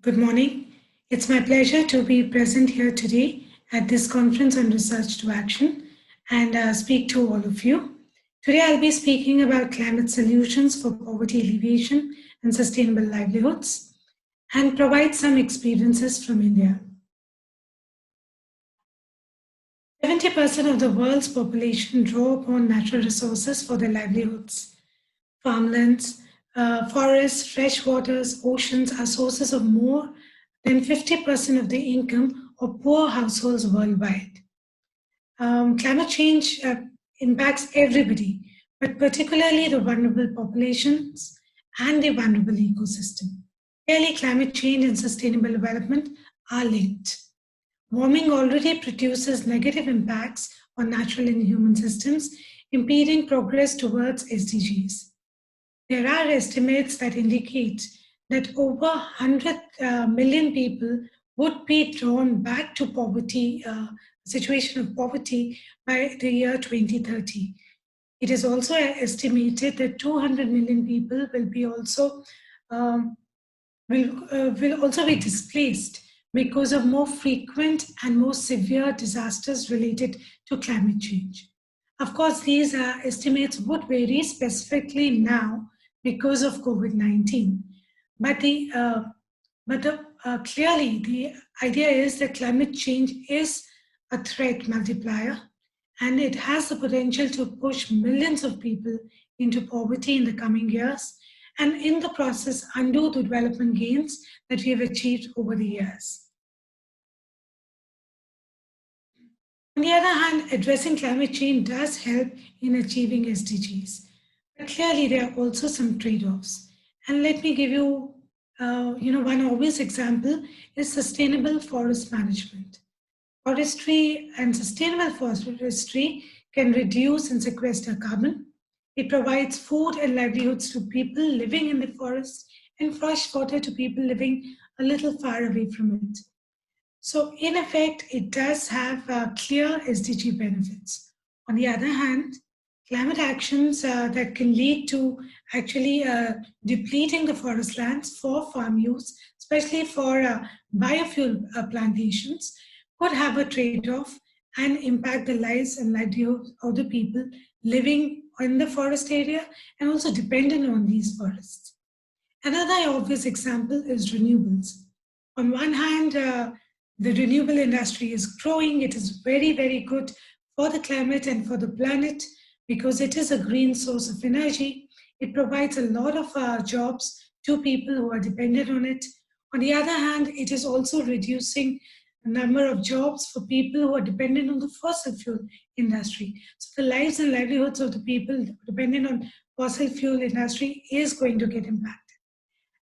Good morning. It's my pleasure to be present here today at this conference on research to action and speak to all of you. Today, I'll be speaking about climate solutions for poverty alleviation and sustainable livelihoods and provide some experiences from India. 70% of the world's population draw upon natural resources for their livelihoods. Farmlands, forests, fresh waters, oceans are sources of more than 50% of the income of poor households worldwide. Climate change impacts everybody, but particularly the vulnerable populations and the vulnerable ecosystem. Clearly, climate change and sustainable development are linked. Warming already produces negative impacts on natural and human systems, impeding progress towards SDGs. There are estimates that indicate that over 100 million people would be drawn back to poverty, situation of poverty by the year 2030. It is also estimated that 200 million people will be also will also be displaced because of more frequent and more severe disasters related to climate change. Of course, these estimates would vary specifically now because of COVID-19. But clearly, the idea is that climate change is a threat multiplier, and it has the potential to push millions of people into poverty in the coming years, and in the process, undo the development gains that we have achieved over the years. On the other hand, addressing climate change does help in achieving SDGs. But clearly, there are also some trade-offs. And let me give you, one obvious example is sustainable forest management. Forestry and sustainable forestry can reduce and sequester carbon. It provides food and livelihoods to people living in the forest and fresh water to people living a little far away from it. So in effect, it does have clear SDG benefits. On the other hand, climate actions that can lead to actually depleting the forest lands for farm use, especially for biofuel plantations, could have a trade-off and impact the lives and livelihoods of the people living in the forest area and also dependent on these forests. Another obvious example is renewables. On one hand, the renewable industry is growing. It is very, very good for the climate and for the planet because it is a green source of energy. It provides a lot of jobs to people who are dependent on it. On the other hand, it is also reducing the number of jobs for people who are dependent on the fossil fuel industry. So the lives and livelihoods of the people dependent on fossil fuel industry is going to get impacted.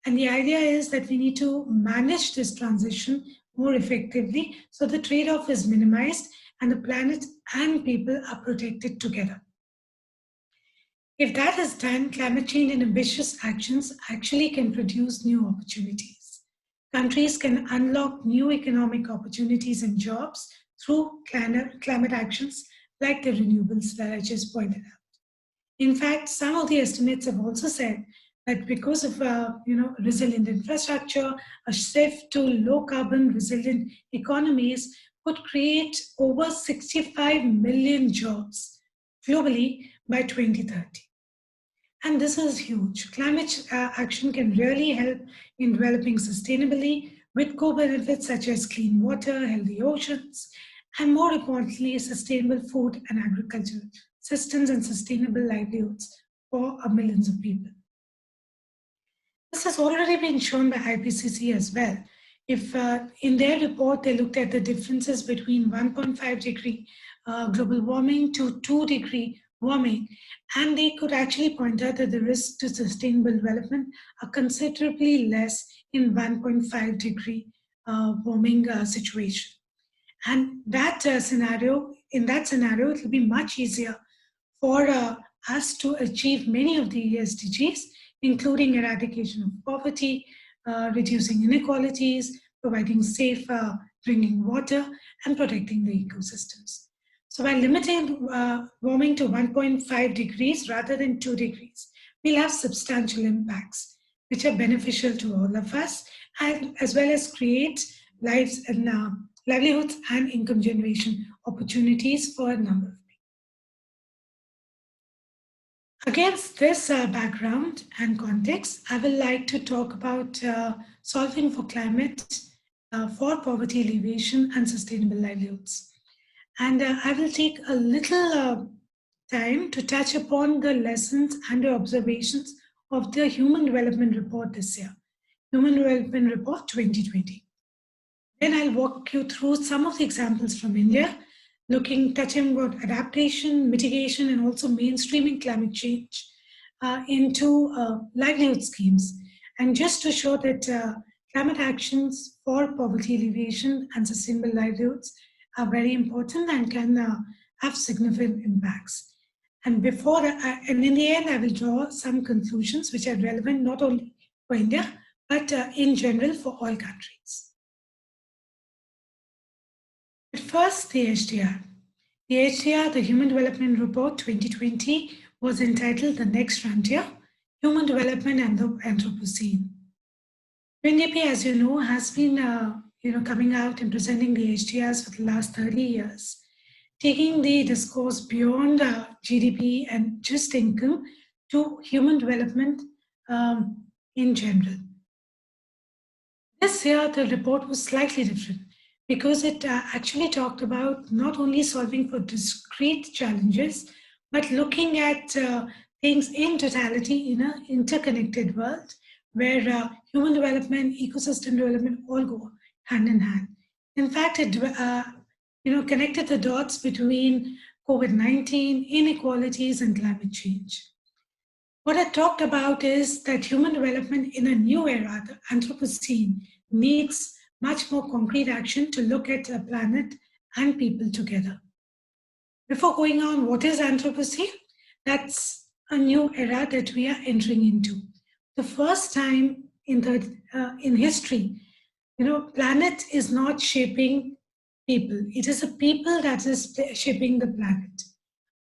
And the idea is that we need to manage this transition more effectively so the trade-off is minimized and the planet and people are protected together. If that is done, climate change and ambitious actions actually can produce new opportunities. Countries can unlock new economic opportunities and jobs through climate actions like the renewables that I just pointed out. In fact, some of the estimates have also said that because of resilient infrastructure, a shift to low carbon resilient economies could create over 65 million jobs globally by 2030. And this is huge. Climate action can really help in developing sustainably with co-benefits such as clean water, healthy oceans, and more importantly, sustainable food and agriculture systems and sustainable livelihoods for millions of people. This has already been shown by IPCC as well. If in their report, they looked at the differences between 1.5 degree global warming to 2 degree warming, and they could actually point out that the risks to sustainable development are considerably less in 1.5 degree warming situation. And that in that scenario, it will be much easier for us to achieve many of the SDGs, including eradication of poverty, reducing inequalities, providing safe drinking water, and protecting the ecosystems. So by limiting warming to 1.5 degrees rather than 2 degrees, we'll have substantial impacts. which are beneficial to all of us, and as well as create lives and livelihoods and income generation opportunities for a number of people. Against this background and context, I would like to talk about solving for climate, for poverty alleviation and sustainable livelihoods. And I will take a little time to touch upon the lessons and the observations of the Human Development Report this year, Human Development Report 2020. Then I'll walk you through some of the examples from India, touching about adaptation, mitigation, and also mainstreaming climate change into livelihood schemes. And just to show that climate actions for poverty alleviation and sustainable livelihoods are very important and can have significant impacts. And and in the end, I will draw some conclusions which are relevant not only for India, but in general for all countries. But first, the HDR. The HDR, the Human Development Report 2020, was entitled The Next Frontier, Human Development and the Anthropocene. UNDP, as you know, has been coming out and presenting the HDRs for the last 30 years, taking the discourse beyond GDP and just income to human development in general. This year, the report was slightly different because it actually talked about not only solving for discrete challenges, but looking at things in totality in an interconnected world where human development, ecosystem development all go hand in hand. In fact, it connected the dots between COVID-19, inequalities, and climate change. What I talked about is that human development in a new era, the Anthropocene, needs much more concrete action to look at the planet and people together. Before going on, what is Anthropocene? That's a new era that we are entering into. The first time in history, planet is not shaping people. It is a people that is shaping the planet.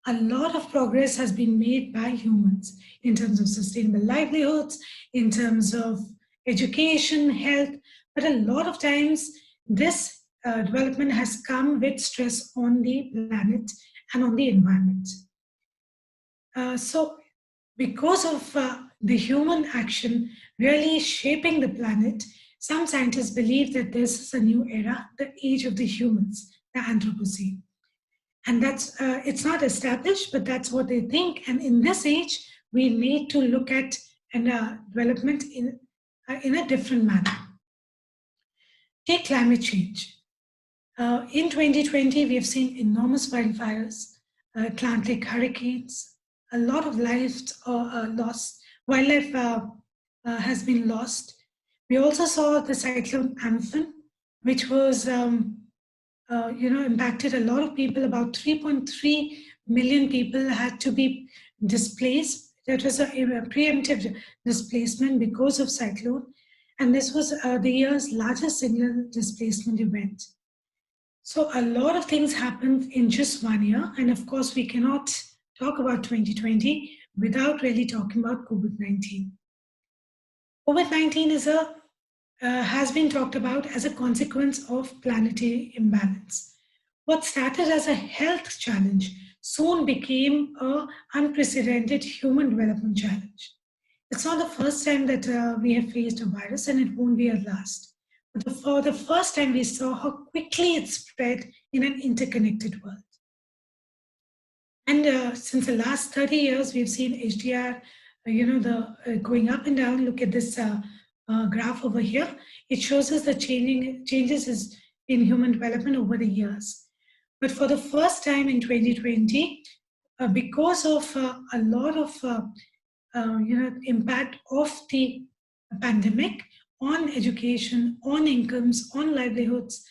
A lot of progress has been made by humans in terms of sustainable livelihoods, in terms of education, health, but a lot of times this development has come with stress on the planet and on the environment. So because of the human action really shaping the planet, some scientists believe that this is a new era, the age of the humans, the Anthropocene. And that's it's not established, but that's what they think. And in this age, we need to look at development in a different manner. Take climate change. In 2020, we have seen enormous wildfires, Atlantic hurricanes, a lot of lives lost, wildlife has been lost. We also saw the cyclone Amphan, which was impacted a lot of people. About 3.3 million people had to be displaced. That was a preemptive displacement because of cyclone. And this was the year's largest single displacement event. So a lot of things happened in just 1 year. And of course, we cannot talk about 2020 without really talking about COVID-19. COVID-19 has been talked about as a consequence of planetary imbalance. What started as a health challenge soon became an unprecedented human development challenge. It's not the first time that we have faced a virus, and it won't be a last. But for the first time, we saw how quickly it spread in an interconnected world. And since the last 30 years, we've seen HDR, going up and down. Look at this graph over here. It shows us the changes in human development over the years. But for the first time in 2020, because of a lot of impact of the pandemic on education, on incomes, on livelihoods,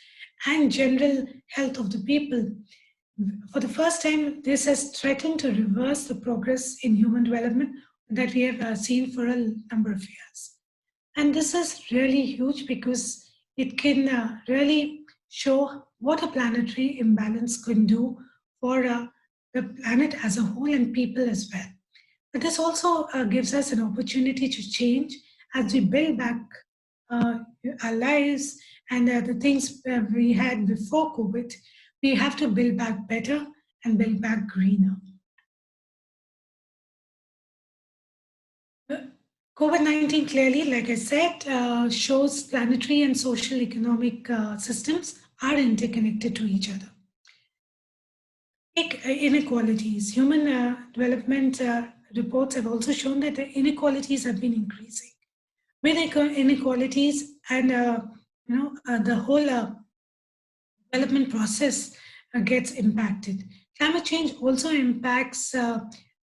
and general health of the people, for the first time, this has threatened to reverse the progress in human development that we have seen for a number of years. And this is really huge because it can really show what a planetary imbalance can do for the planet as a whole and people as well. But this also gives us an opportunity to change as we build back uh, our lives and the things we had before COVID, we have to build back better and build back greener. COVID-19 clearly, like I said, shows planetary and social economic systems are interconnected to each other. Inequalities. Human development reports have also shown that the inequalities have been increasing. With inequalities and the whole development process gets impacted. Climate change also impacts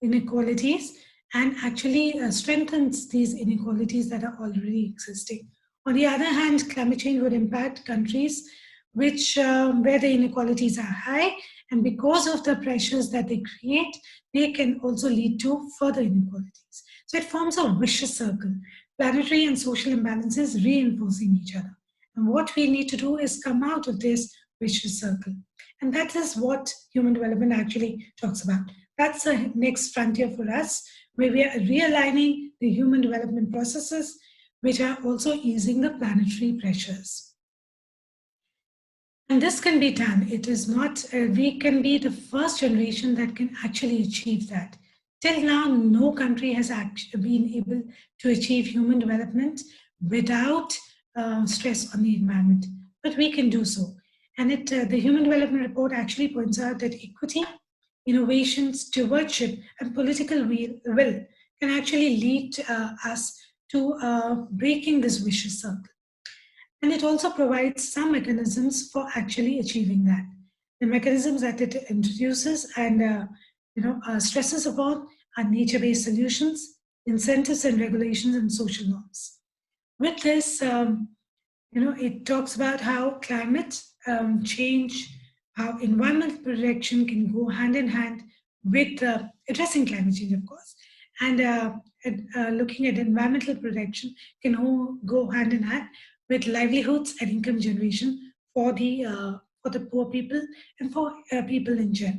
inequalities and actually strengthens these inequalities that are already existing. On the other hand, climate change would impact countries which where the inequalities are high, and because of the pressures that they create, they can also lead to further inequalities. So it forms a vicious circle, planetary and social imbalances reinforcing each other. And what we need to do is come out of this vicious circle. And that is what human development actually talks about. That's the next frontier for us, where we are realigning the human development processes, which are also easing the planetary pressures. And this can be done. It is not, we can be the first generation that can actually achieve that. Till now, no country has actually been able to achieve human development without stress on the environment, but we can do so. And the Human Development Report actually points out that equity, innovation, stewardship, and political will can actually lead us to breaking this vicious circle. And it also provides some mechanisms for actually achieving that. The mechanisms that it introduces and stresses upon are nature-based solutions, incentives and regulations, and social norms. With this, it talks about how climate change, how environmental protection can go hand in hand with addressing climate change, of course. And looking at environmental protection can go hand in hand with livelihoods and income generation for the poor people and for people in general.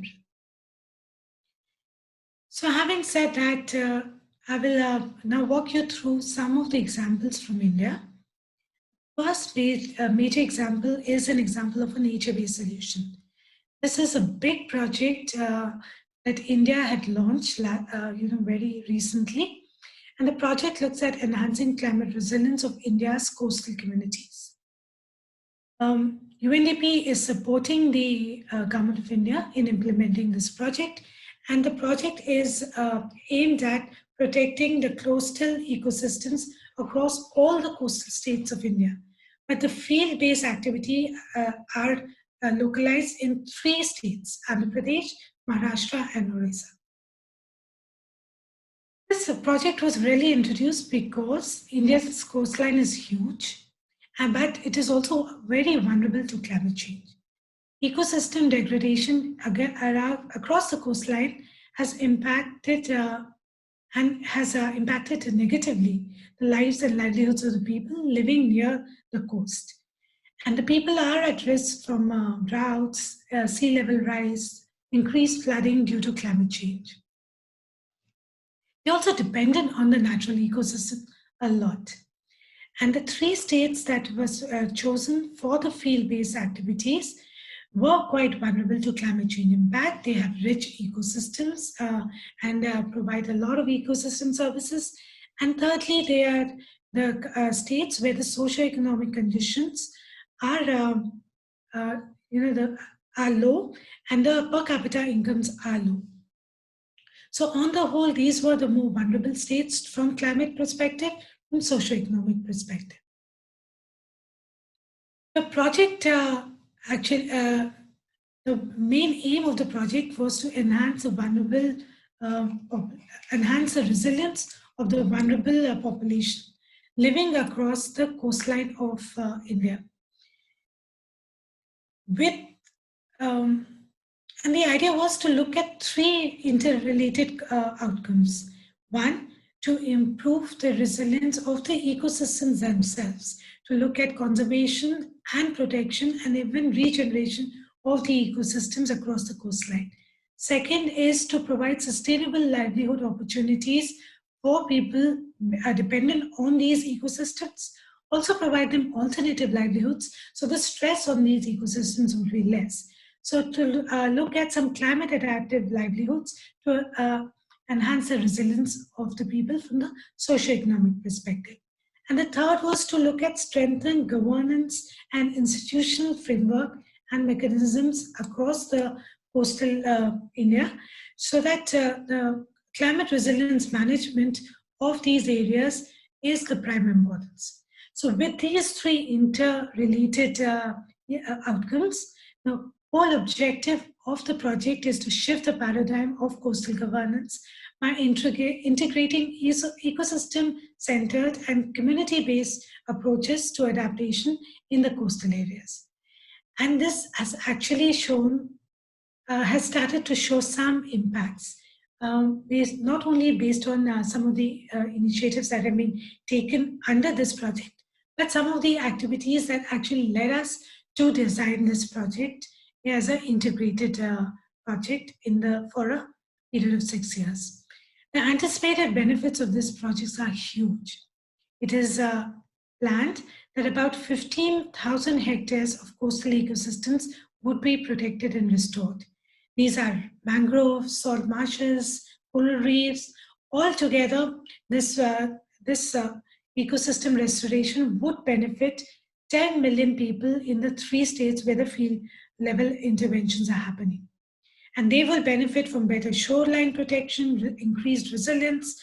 So having said that, I will now walk you through some of the examples from India. First major example is an example of a nature-based solution. This is a big project that India had launched very recently. And the project looks at enhancing climate resilience of India's coastal communities. UNDP is supporting the Government of India in implementing this project. And the project is aimed at protecting the coastal ecosystems across all the coastal states of India. But the field-based activity are localized in 3 states, Andhra Pradesh, Maharashtra, and Orissa. This project was really introduced because India's coastline is huge, but it is also very vulnerable to climate change. Ecosystem degradation across the coastline has impacted negatively the lives and livelihoods of the people living near the coast. And the people are at risk from droughts, sea level rise, increased flooding due to climate change. They're also dependent on the natural ecosystem a lot. And the 3 states that was chosen for the field-based activities were quite vulnerable to climate change impact. They have rich ecosystems and provide a lot of ecosystem services. And thirdly, they are the states where the socio-economic conditions are low and the per capita incomes are low. So on the whole, these were the more vulnerable states from climate perspective, from socio-economic perspective. The project the main aim of the project was to enhance the resilience of the vulnerable population living across the coastline of India. And the idea was to look at 3 interrelated outcomes. 1, to improve the resilience of the ecosystems themselves, to look at conservation and protection and even regeneration of the ecosystems across the coastline. Second is to provide sustainable livelihood opportunities for people dependent on these ecosystems, also provide them alternative livelihoods, so the stress on these ecosystems will be less. So to look at some climate adaptive livelihoods to enhance the resilience of the people from the socio-economic perspective. And the third was to look at strengthen governance and institutional framework and mechanisms across the coastal India, so that the climate resilience management of these areas is the prime importance. So with these three interrelated outcomes, the whole objective of the project is to shift the paradigm of coastal governance by integrating ecosystem-centered and community-based approaches to adaptation in the coastal areas. And this has actually has started to show some impacts, not only based on some of the initiatives that have been taken under this project, but some of the activities that actually led us to design this project as an integrated project for a period of 6 years. The anticipated benefits of this project are huge. It is planned that about 15,000 hectares of coastal ecosystems would be protected and restored. These are mangroves, salt marshes, coral reefs. Altogether, this ecosystem restoration would benefit 10 million people in the 3 states where the field level interventions are happening. And they will benefit from better shoreline protection, increased resilience,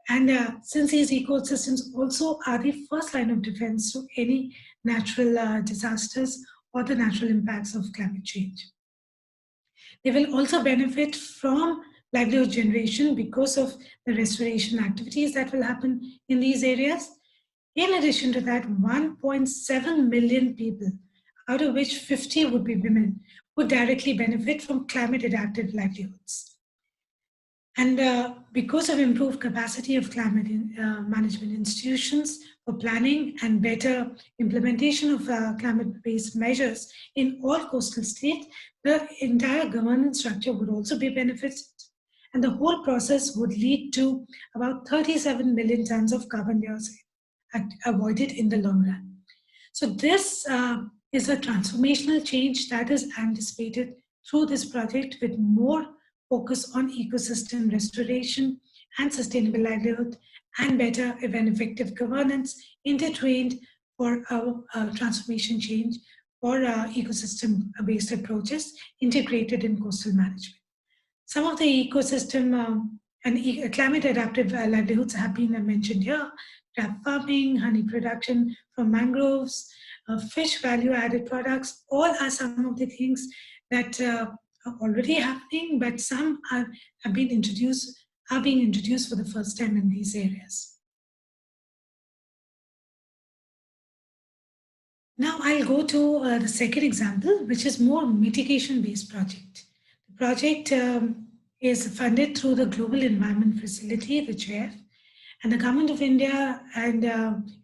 and since these ecosystems also are the first line of defense to any natural disasters or the natural impacts of climate change. They will also benefit from livelihood generation because of the restoration activities that will happen in these areas. In addition to that, 1.7 million people, out of which 50 would be women, would directly benefit from climate adaptive livelihoods. And because of improved capacity of climate management institutions for planning and better implementation of climate-based measures in all coastal states, the entire governance structure would also be benefited. And the whole process would lead to about 37 million tons of carbon dioxide avoided in the long run. So this is a transformational change that is anticipated through this project, with more focus on ecosystem restoration and sustainable livelihood and better and effective governance intertwined for transformation change for ecosystem-based approaches integrated in coastal management. Some of the ecosystem and climate adaptive livelihoods have been mentioned here: crab farming, honey production from mangroves, fish value added products. All are some of the things that are already happening, but some are being introduced for the first time in these areas. Now I'll go to the second example, which is more mitigation-based project. The project is funded through the Global Environment Facility, the GEF, and the Government of India and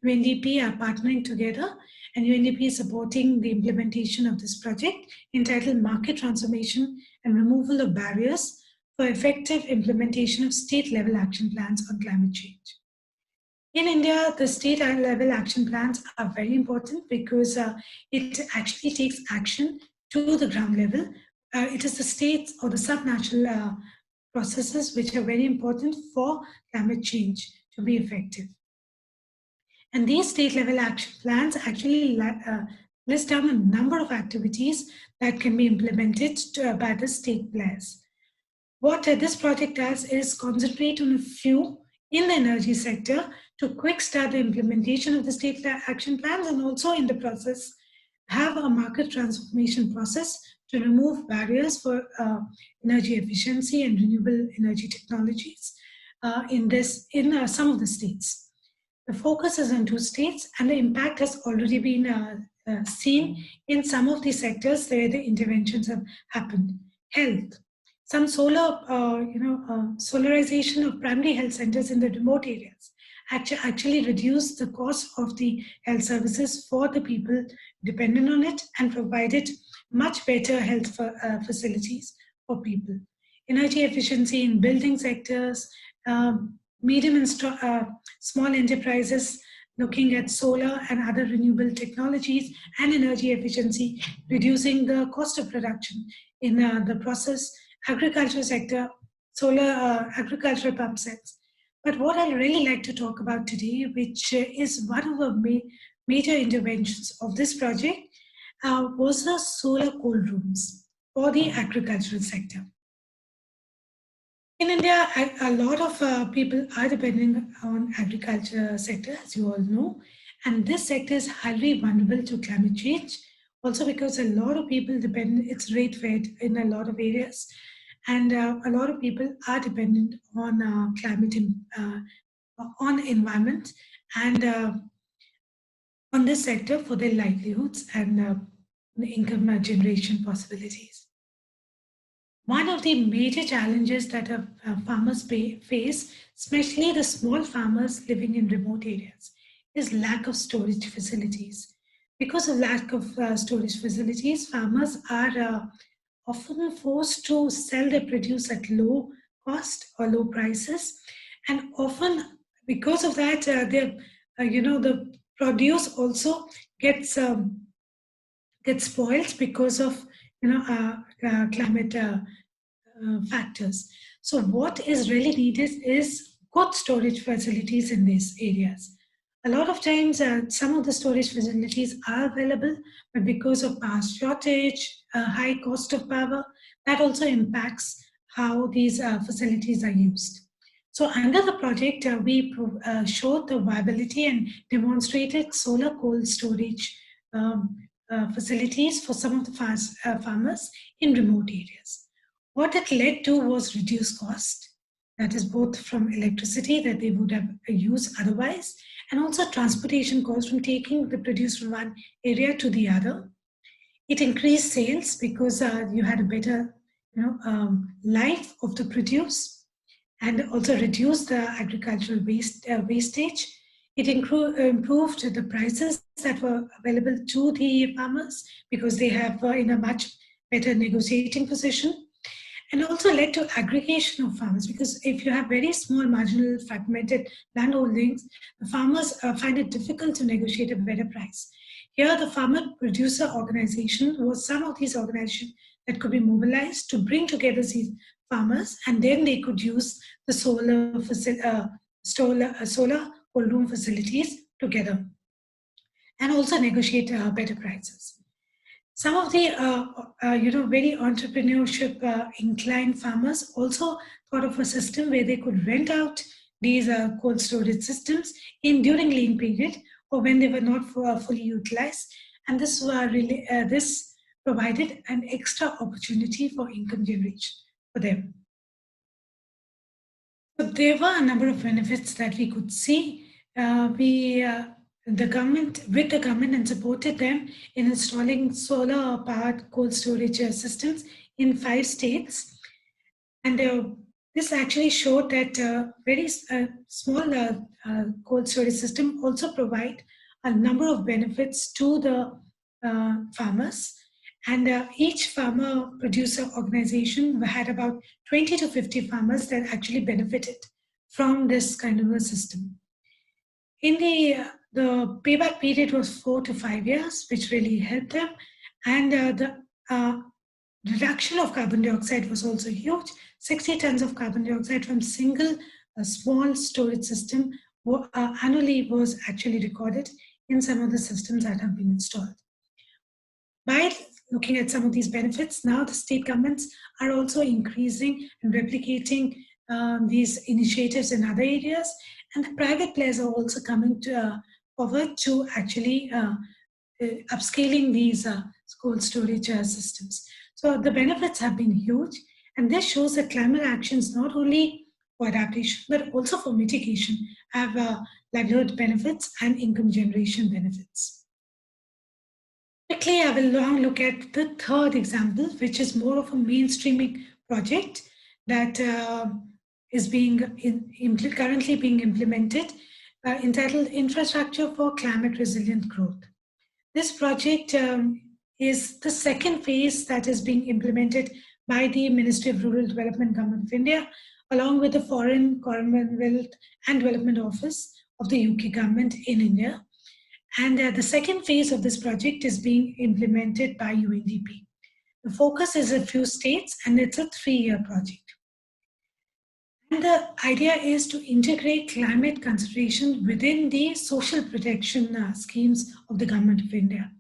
UNDP are partnering together, and UNDP is supporting the implementation of this project entitled Market Transformation and Removal of Barriers for Effective Implementation of State-Level Action Plans on Climate Change. In India, the state-level action plans are very important because it actually takes action to the ground level. It is the states or the subnational processes which are very important for climate change to be effective. And these state-level action plans actually list down a number of activities that can be implemented by the state players. What this project does is concentrate on a few in the energy sector to quick start the implementation of the state action plans, and also in the process have a market transformation process to remove barriers for energy efficiency and renewable energy technologies in some of the states. The focus is on 2 states, and the impact has already been seen in some of the sectors where the interventions have happened. Health. Some solarization of primary health centers in the remote areas actually reduce the cost of the health services for the people dependent on it and provided much better health facilities for people. Energy efficiency in building sectors, medium and small enterprises looking at solar and other renewable technologies and energy efficiency, reducing the cost of production in the process, agriculture sector, solar agricultural pump sets. But what I really like to talk about today, which is one of the major interventions of this project, was the solar cold rooms for the agricultural sector. In India, a lot of people are depending on agriculture sector, as you all know, and this sector is highly vulnerable to climate change. Also, because a lot of people depend, it's rate fed in a lot of areas, and a lot of people are dependent on on environment, and on this sector for their livelihoods and the income generation possibilities. One of the major challenges that farmers face, especially the small farmers living in remote areas, is lack of storage facilities. Because of lack of storage facilities, farmers are often forced to sell their produce at low cost or low prices, and often because of that, the produce also gets gets spoiled because of climate factors. So what is really needed is good storage facilities in these areas. A lot of times, some of the storage facilities are available, but because of power shortage, high cost of power, that also impacts how these facilities are used. So under the project, we showed the viability and demonstrated solar cold storage facilities for some of the farmers in remote areas. What it led to was reduced cost, that is both from electricity that they would have used otherwise, and also transportation costs from taking the produce from one area to the other. It increased sales because you had a better life of the produce, and also reduced the agricultural wastage. It improved the prices that were available to the farmers because they have in a much better negotiating position, and also led to aggregation of farmers, because if you have very small marginal fragmented land holdings, the farmers find it difficult to negotiate a better price. Here the farmer producer organization was some of these organizations that could be mobilized to bring together these farmers, and then they could use the solar cold room facilities together and also negotiate better prices. Some of the very entrepreneurship inclined farmers also thought of a system where they could rent out these cold storage systems in during lean period or when they were not fully utilized, and this provided an extra opportunity for income generation for them. So there were a number of benefits that we could see. The government and supported them in installing solar powered cold storage systems in 5 states, and this actually showed that very small cold storage system also provide a number of benefits to the farmers, and each farmer producer organization had about 20 to 50 farmers that actually benefited from this kind of a system. In the payback period was 4 to 5 years, which really helped them. And the reduction of carbon dioxide was also huge. 60 tons of carbon dioxide from single small storage system annually was actually recorded in some of the systems that have been installed. By looking at some of these benefits, now the state governments are also increasing and replicating these initiatives in other areas, and the private players are also coming forward to actually upscaling these cold storage systems. So the benefits have been huge, and this shows that climate actions, not only for adaptation but also for mitigation, have livelihood benefits and income generation benefits. Quickly, I will now look at the third example, which is more of a mainstreaming project that is currently being implemented, entitled Infrastructure for Climate Resilient Growth. This project is the second phase that is being implemented by the Ministry of Rural Development, Government of India, along with the Foreign Commonwealth and Development Office of the UK government in India. And the second phase of this project is being implemented by UNDP. The focus is a few states and it's a 3-year project. And the idea is to integrate climate consideration within the social protection schemes of the government of India.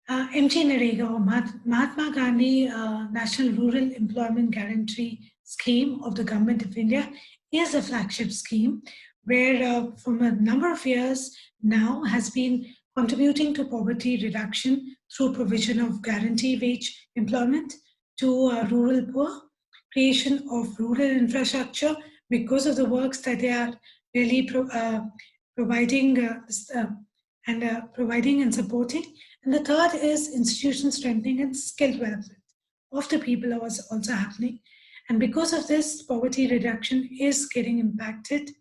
MG Narega or Mahatma Gandhi National Rural Employment Guarantee Scheme of the Government of India is a flagship scheme where from a number of years now has been contributing to poverty reduction through provision of guarantee wage employment to rural poor, creation of rural infrastructure because of the works that they are really providing providing and supporting. And the third is institution strengthening and skill development of the people was also happening. And because of this, poverty reduction is getting impacted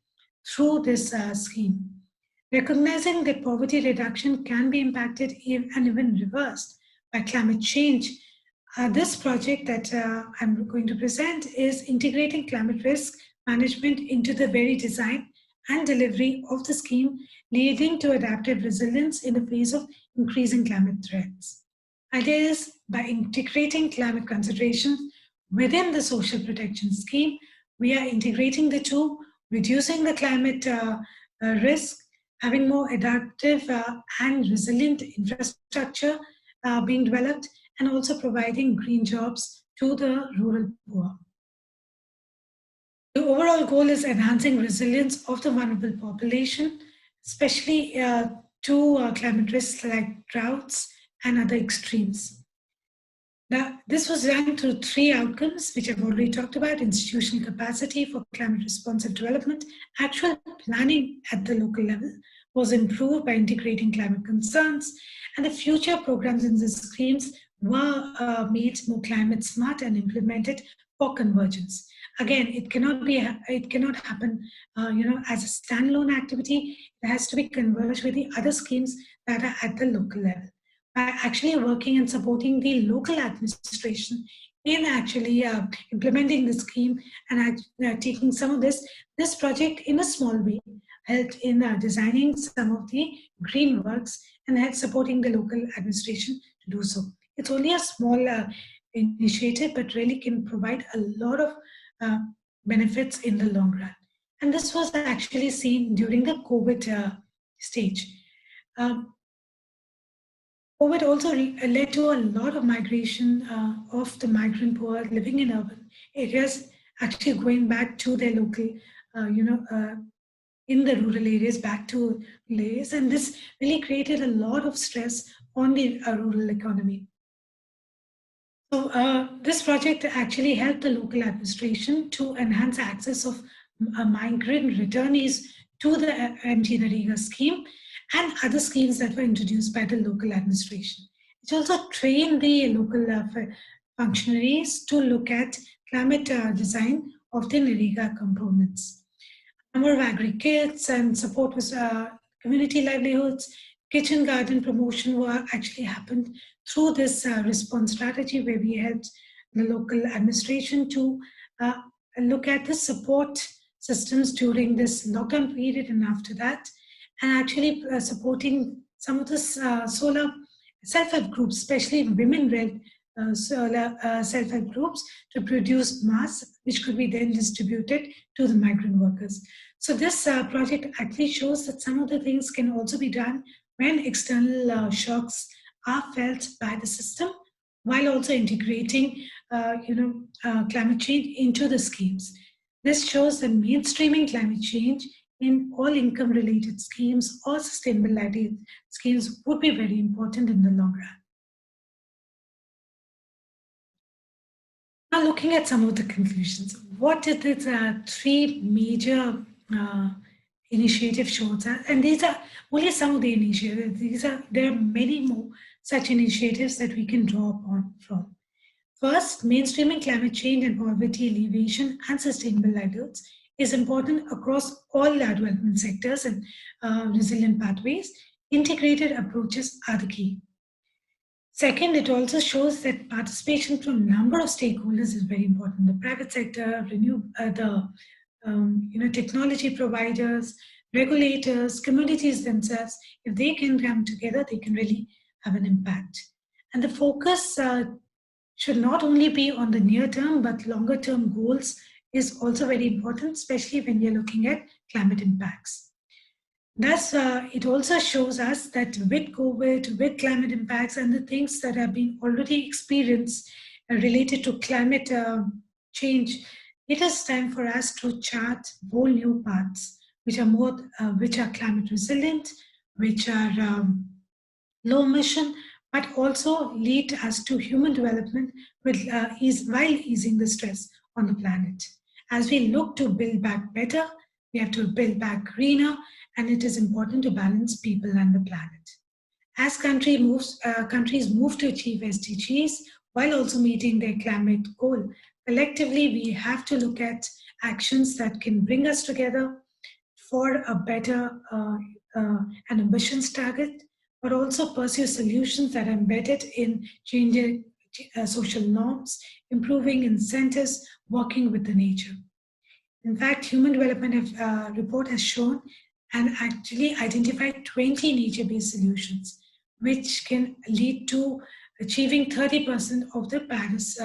through this scheme. Recognizing that poverty reduction can be impacted and even reversed by climate change, this project that I'm going to present is integrating climate risk management into the very design and delivery of the scheme, leading to adaptive resilience in the face of increasing climate threats. Idea is by integrating climate considerations within the social protection scheme, we are integrating the two, reducing the climate risk, having more adaptive and resilient infrastructure being developed, and also providing green jobs to the rural poor. The overall goal is enhancing resilience of the vulnerable population, especially to climate risks like droughts and other extremes. Now, this was done through 3 outcomes, which I've already talked about: institutional capacity for climate responsive development, actual planning at the local level was improved by integrating climate concerns, and the future programs in the schemes were made more climate smart and implemented for convergence. Again, it cannot happen, as a standalone activity. It has to be converged with the other schemes that are at the local level. By actually working and supporting the local administration in actually implementing the scheme and taking some of this project in a small way, helped in designing some of the green works and helped supporting the local administration to do so. It's only a small initiative, but really can provide a lot of benefits in the long run. And this was actually seen during the COVID stage. COVID also led to a lot of migration of the migrant poor living in urban areas, actually going back to their local, in the rural areas, back to areas. And this really created a lot of stress on the rural economy. So this project actually helped the local administration to enhance access of migrant returnees to the MG Narega scheme and other schemes that were introduced by the local administration. It also trained the local functionaries to look at climate design of the Narega components. A number of agri-kits and support was community livelihoods, kitchen garden promotion work actually happened through this response strategy, where we helped the local administration to look at the support systems during this lockdown period and after that, and actually supporting some of the solar self-help groups, especially women-led solar self-help groups, to produce masks, which could be then distributed to the migrant workers. So this project actually shows that some of the things can also be done when external shocks are felt by the system, while also integrating climate change into the schemes. This shows that mainstreaming climate change in all income related schemes or sustainability schemes would be very important in the long run. Now, looking at some of the conclusions, what did these 3 major initiatives show us? And these are only some of the initiatives. There are many more such initiatives that we can draw upon from. First, mainstreaming climate change and poverty alleviation and sustainable livelihoods is important across all development sectors and resilient pathways. Integrated approaches are the key. Second, it also shows that participation from a number of stakeholders is very important. The private sector, technology providers, regulators, communities themselves. If they can come together, they can really have an impact. And the focus should not only be on the near term, but longer term goals is also very important, especially when we are looking at climate impacts. Thus, it also shows us that with COVID, with climate impacts, and the things that have been already experienced related to climate change, it is time for us to chart whole new paths, which are climate resilient, which are low emission, but also lead us to human development while easing the stress on the planet. As we look to build back better, we have to build back greener, and it is important to balance people and the planet. As countries move to achieve SDGs while also meeting their climate goal, collectively we have to look at actions that can bring us together for a better and ambitious target, but also pursue solutions that are embedded in changing social norms, improving incentives, working with the nature. In fact, Human Development Report has shown and actually identified 20 nature-based solutions, which can lead to achieving 30% of the Paris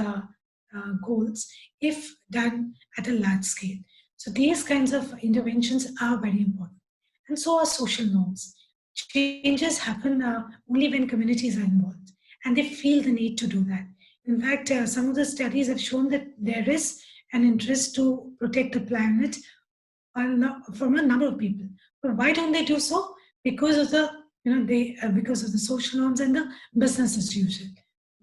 goals if done at a large scale. So these kinds of interventions are very important. And so are social norms. Changes happen only when communities are involved and they feel the need to do that. In fact, some of the studies have shown that there is an interest to protect the planet from a number of people. But why don't they do so? Because of the because of the social norms and the business as usual.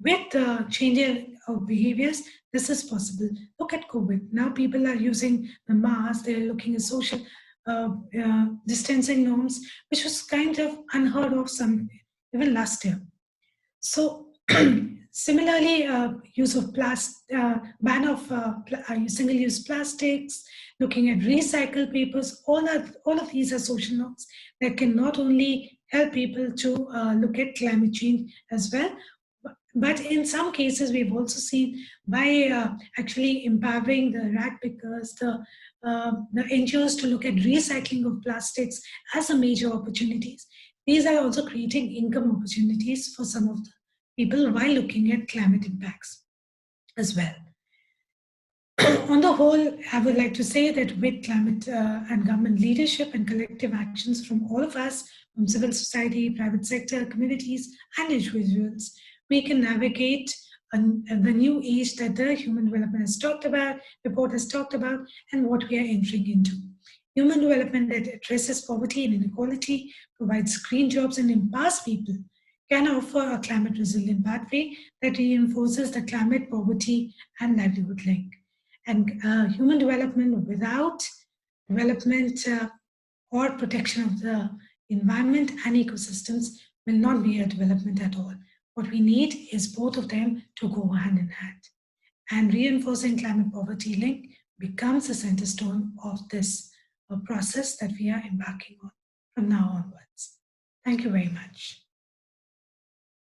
With the changing of behaviors, this is possible. Look at COVID. Now people are using the mask. They're looking at social distancing norms, which was kind of unheard of some even last year. So similarly, use of ban of single-use plastics, looking at recycled papers, all of these are social norms that can not only help people to look at climate change as well, but in some cases we've also seen by actually empowering the rat pickers, the NGOs to look at recycling of plastics as a major opportunities. These are also creating income opportunities for some of the people while looking at climate impacts as well. On the whole, I would like to say that with climate and government leadership and collective actions from all of us, from civil society, private sector, communities, and individuals, we can navigate the new age that the Human Development has talked about, report has talked about, and what we are entering into. Human development that addresses poverty and inequality, provides green jobs, and empowers people can offer a climate resilient pathway that reinforces the climate, poverty, and livelihood link. And human development without development or protection of the environment and ecosystems will not be a development at all. What we need is both of them to go hand in hand. And reinforcing climate poverty link becomes the center stone of this process that we are embarking on from now onwards. Thank you very much.